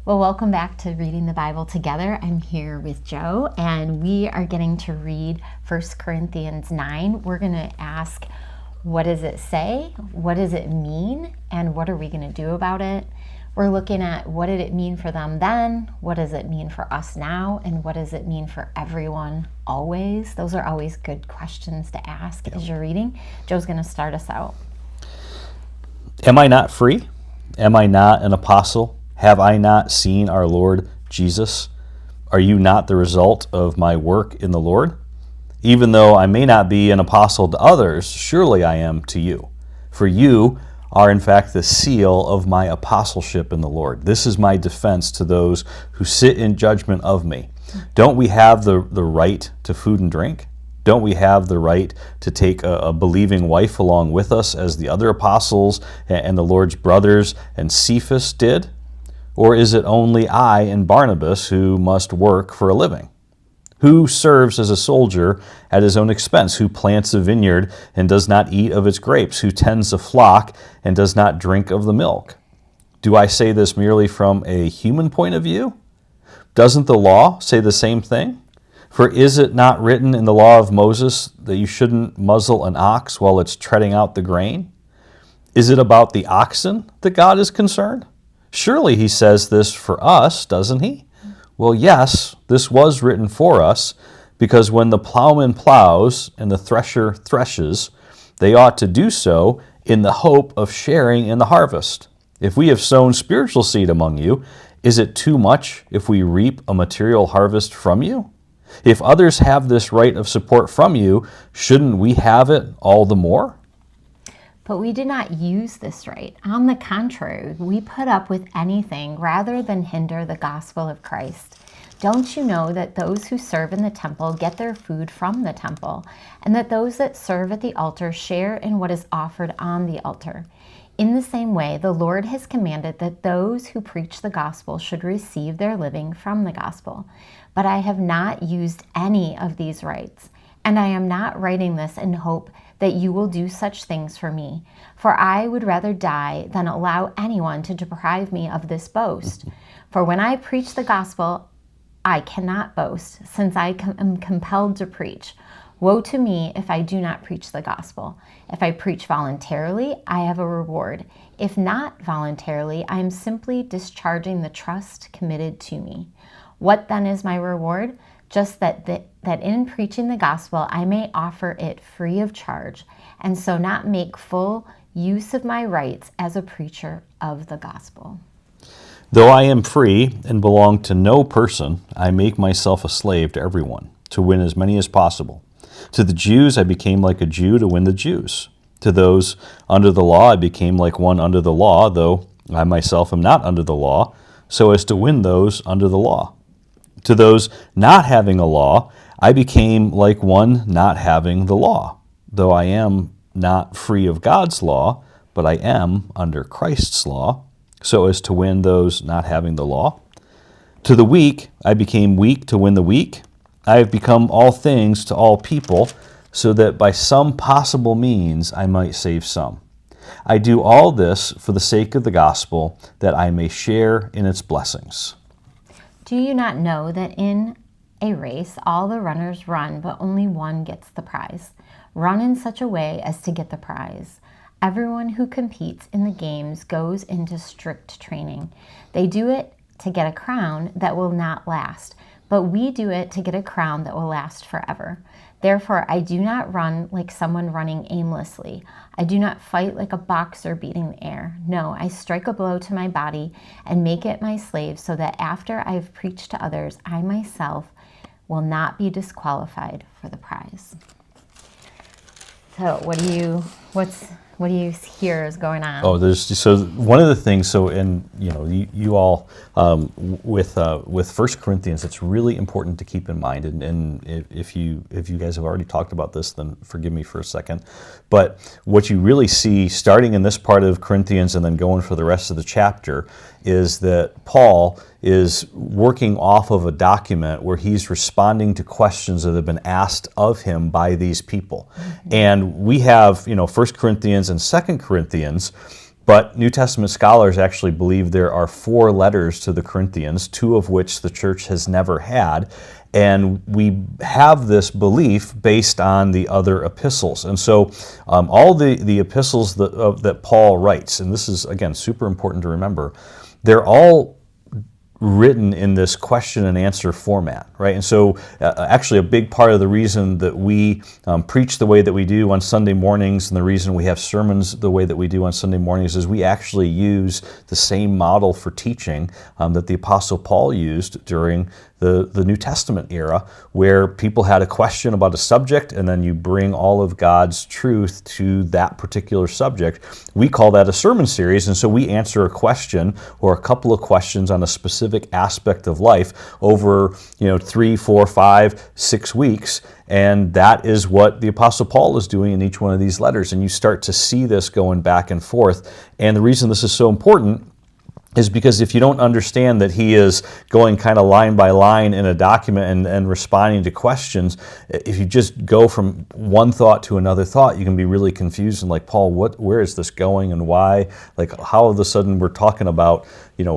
Well, welcome back to Reading the Bible Together. I'm here with Joe, and we are getting to read 1 Corinthians 9. We're going to ask, what does it say? What does it mean? And what are we going to do about it? We're looking at what did it mean for them then? What does it mean for us now? And what does it mean for everyone always? Those are always good questions to ask as you're reading. Joe's going to start us out. Am I not free? Am I not an apostle? Have I not seen our Lord Jesus? Are you not the result of my work in the Lord? Even though I may not be an apostle to others, surely I am to you. For you are in fact the seal of my apostleship in the Lord. This is my defense to those who sit in judgment of me. Don't we have the right to food and drink? Don't we have the right to take a believing wife along with us as the other apostles and the Lord's brothers and Cephas did? Or is it only I and Barnabas who must work for a living? Who serves as a soldier at his own expense? Who plants a vineyard and does not eat of its grapes? Who tends a flock and does not drink of the milk? Do I say this merely from a human point of view? Doesn't the law say the same thing? For is it not written in the law of Moses that you shouldn't muzzle an ox while it's treading out the grain? Is it about the oxen that God is concerned? Surely he says this for us, doesn't he? Well, yes, this was written for us, because when the plowman plows and the thresher threshes, they ought to do so in the hope of sharing in the harvest. If we have sown spiritual seed among you, is it too much if we reap a material harvest from you? If others have this right of support from you, shouldn't we have it all the more? But we did not use this right. On the contrary, we put up with anything rather than hinder the gospel of Christ. Don't you know that those who serve in the temple get their food from the temple, and that those that serve at the altar share in what is offered on the altar? In the same way, the Lord has commanded that those who preach the gospel should receive their living from the gospel. But I have not used any of these rights, and I am not writing this in hope that you will do such things for me. For I would rather die than allow anyone to deprive me of this boast. For when I preach the gospel, I cannot boast, since I am compelled to preach. Woe to me if I do not preach the gospel. If I preach voluntarily, I have a reward. If not voluntarily, I am simply discharging the trust committed to me. What then is my reward? Just that in preaching the gospel, I may offer it free of charge, and so not make full use of my rights as a preacher of the gospel. Though I am free and belong to no person, I make myself a slave to everyone, to win as many as possible. To the Jews I became like a Jew to win the Jews. To those under the law I became like one under the law, though I myself am not under the law, so as to win those under the law. To those not having a law, I became like one not having the law, though I am not free of God's law, but I am under Christ's law, so as to win those not having the law. To the weak, I became weak to win the weak. I have become all things to all people, so that by some possible means I might save some. I do all this for the sake of the gospel, that I may share in its blessings. Do you not know that in a race all the runners run, but only one gets the prize? Run in such a way as to get the prize. Everyone who competes in the games goes into strict training. They do it to get a crown that will not last, but we do it to get a crown that will last forever. Therefore, I do not run like someone running aimlessly. I do not fight like a boxer beating the air. No, I strike a blow to my body and make it my slave, so that after I have preached to others, I myself will not be disqualified for the prize. So what do you hear is going on? So one of the things. So and you all with 1 Corinthians, it's really important to keep in mind. And if you guys have already talked about this, then forgive me for a second. But what you really see starting in this part of Corinthians and then going for the rest of the chapter is that Paul is working off of a document where he's responding to questions that have been asked of him by these people. Mm-hmm. And we have, 1 Corinthians and 2 Corinthians But New Testament scholars actually believe there are 4 letters to the Corinthians, 2 of which the church has never had. And we have this belief based on the other epistles. And so all the epistles that Paul writes, and this is, again, super important to remember, they're all written in this question and answer format, right? And so actually a big part of the reason that we preach the way that we do on Sunday mornings, and the reason we have sermons the way that we do on Sunday mornings, is we actually use the same model for teaching that the Apostle Paul used during the New Testament era, where people had a question about a subject, and then you bring all of God's truth to that particular subject. We call that a sermon series, and so we answer a question or a couple of questions on a specific aspect of life over 3, 4, 5, 6 weeks. And that is what the Apostle Paul is doing in each one of these letters. And you start to see this going back and forth. And the reason this is so important is because if you don't understand that he is going kind of line by line in a document and responding to questions, if you just go from one thought to another thought, you can be really confused and like, Paul, where is this going and why? Like, how all of a sudden we're talking about,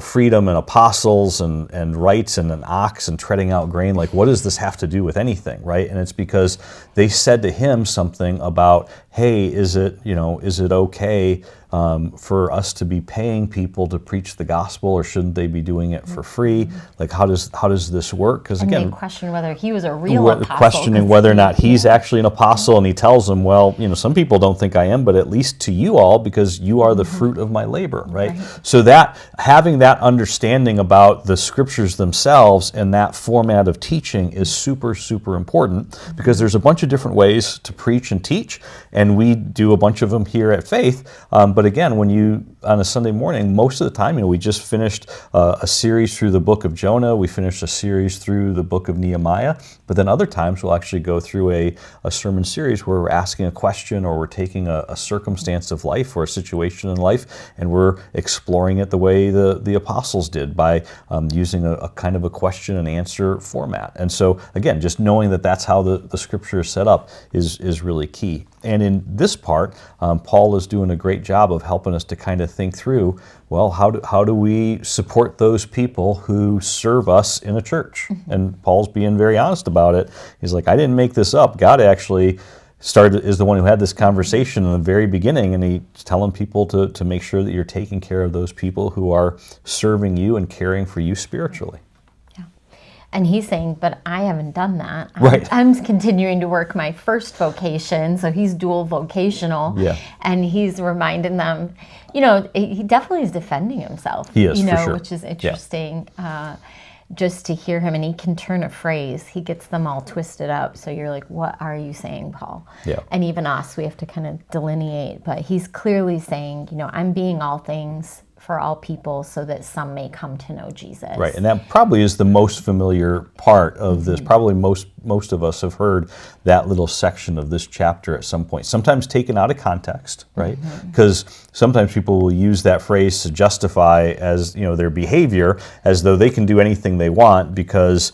freedom and apostles and rights and an ox and treading out grain. Like, what does this have to do with anything, right? And it's because they said to him something about, hey, is it okay for us to be paying people to preach the gospel, or shouldn't they be doing it for free? Like, how does this work? Because again, they question whether he was a real apostle. Questioning whether or not he's actually an apostle, and he tells them, well, some people don't think I am, but at least to you all, because you are the fruit of my labor, right? So that having that understanding about the scriptures themselves and that format of teaching is super, super important, because there's a bunch of different ways to preach and teach, and we do a bunch of them here at Faith. But again, when you, on a Sunday morning, most of the time, we just finished a series through the book of Jonah, we finished a series through the book of Nehemiah, but then other times we'll actually go through a sermon series where we're asking a question, or we're taking a circumstance of life or a situation in life, and we're exploring it the way the apostles did, by using a kind of a question and answer format. And so again, just knowing that that's how the scripture is set up is really key. And in this part, Paul is doing a great job of helping us to kind of think through, well, how do we support those people who serve us in a church? Mm-hmm. And Paul's being very honest about it. He's like, I didn't make this up. God actually is the one who had this conversation in the very beginning, and he's telling people to make sure that you're taking care of those people who are serving you and caring for you spiritually. And he's saying, but I haven't done that. Right. I'm continuing to work my first vocation, so he's dual vocational. Yeah. And he's reminding them, he definitely is defending himself. He is, for sure. Which is interesting. Just to hear him, and he can turn a phrase. He gets them all twisted up. So you're like, what are you saying, Paul? Yeah. And even us, we have to kind of delineate. But he's clearly saying, I'm being all things for all people, so that some may come to know Jesus. Right, and that probably is the most familiar part of this. Mm-hmm. Probably most of us have heard that little section of this chapter at some point, sometimes taken out of context, right? Because sometimes people will use that phrase to justify as their behavior, as though they can do anything they want because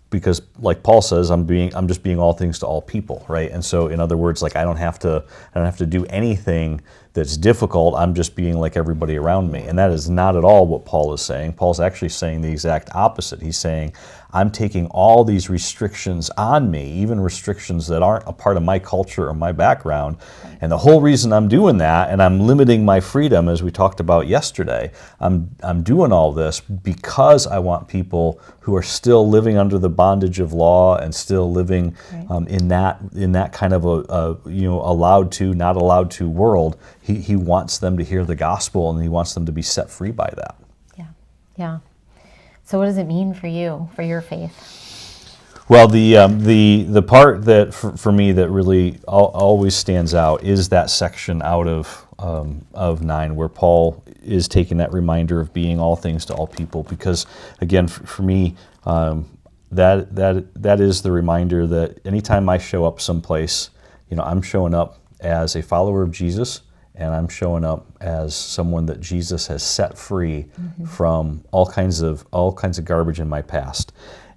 because like Paul says, I'm just being all things to all people, right? And so in other words, like I don't have to do anything that's difficult. I'm just being like everybody around me. And that is not at all what Paul is saying. Paul's actually saying the exact opposite. He's saying, I'm taking all these restrictions on me, even restrictions that aren't a part of my culture or my background. And the whole reason I'm doing that, and I'm limiting my freedom, as we talked about yesterday, I'm doing all this because I want people who are still living under the bondage of law and still living in that kind of a allowed to, not allowed to world. He wants them to hear the gospel, and he wants them to be set free by that. Yeah. So what does it mean for you, for your faith? Well, the part that for me that really always stands out is that section out of 9 where Paul is taking that reminder of being all things to all people, because again, for me, that is the reminder that anytime I show up someplace, I'm showing up as a follower of Jesus. And I'm showing up as someone that Jesus has set free from all kinds of garbage in my past,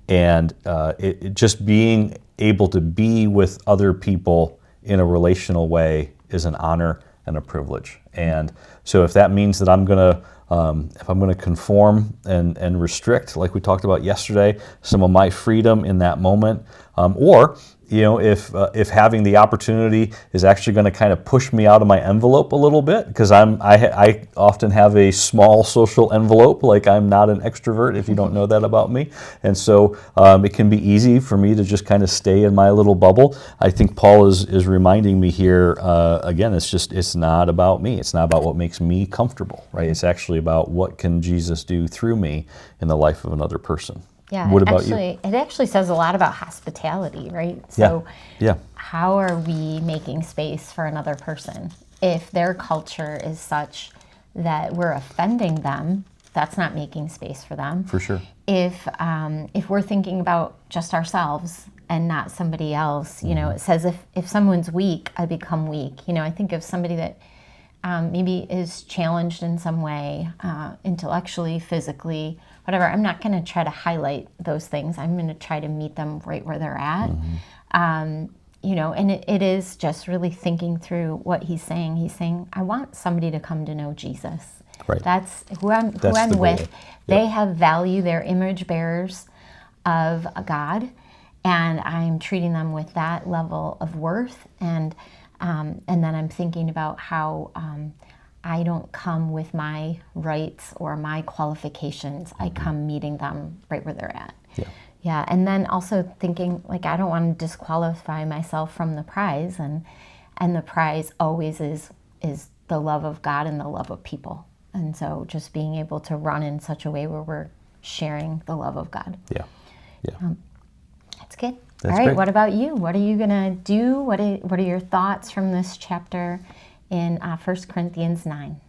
and it just being able to be with other people in a relational way is an honor and a privilege. And so if that means that if I'm going to conform and restrict, like we talked about yesterday, some of my freedom in that moment, or if having the opportunity is actually going to kind of push me out of my envelope a little bit, because I often have a small social envelope, like I'm not an extrovert, if you don't know that about me, and so it can be easy for me to just kind of stay in my little bubble. I think Paul is reminding me here again. It's not about me. It's not about what makes me comfortable, right? It's actually about what can Jesus do through me in the life of another person. Yeah, What about you? It actually says a lot about hospitality, right? So Yeah. how are we making space for another person? If their culture is such that we're offending them, that's not making space for them. For sure. If we're thinking about just ourselves and not somebody else, it says if someone's weak, I become weak. I think of somebody that maybe is challenged in some way, intellectually, physically, whatever. I'm not going to try to highlight those things. I'm going to try to meet them right where they're at. And it is just really thinking through what he's saying. He's saying, I want somebody to come to know Jesus. Right. That's who I'm the with. goal. They have value. They're image bearers of God, and I'm treating them with that level of worth. And then I'm thinking about how I don't come with my rights or my qualifications. I come meeting them right where they're at. Yeah. And then also thinking, like, I don't want to disqualify myself from the prize. And the prize always is the love of God and the love of people. And so just being able to run in such a way where we're sharing the love of God. Yeah. That's good. That's All right, great. what about you? What are you going to do? What are your thoughts from this chapter in 1 Corinthians 9?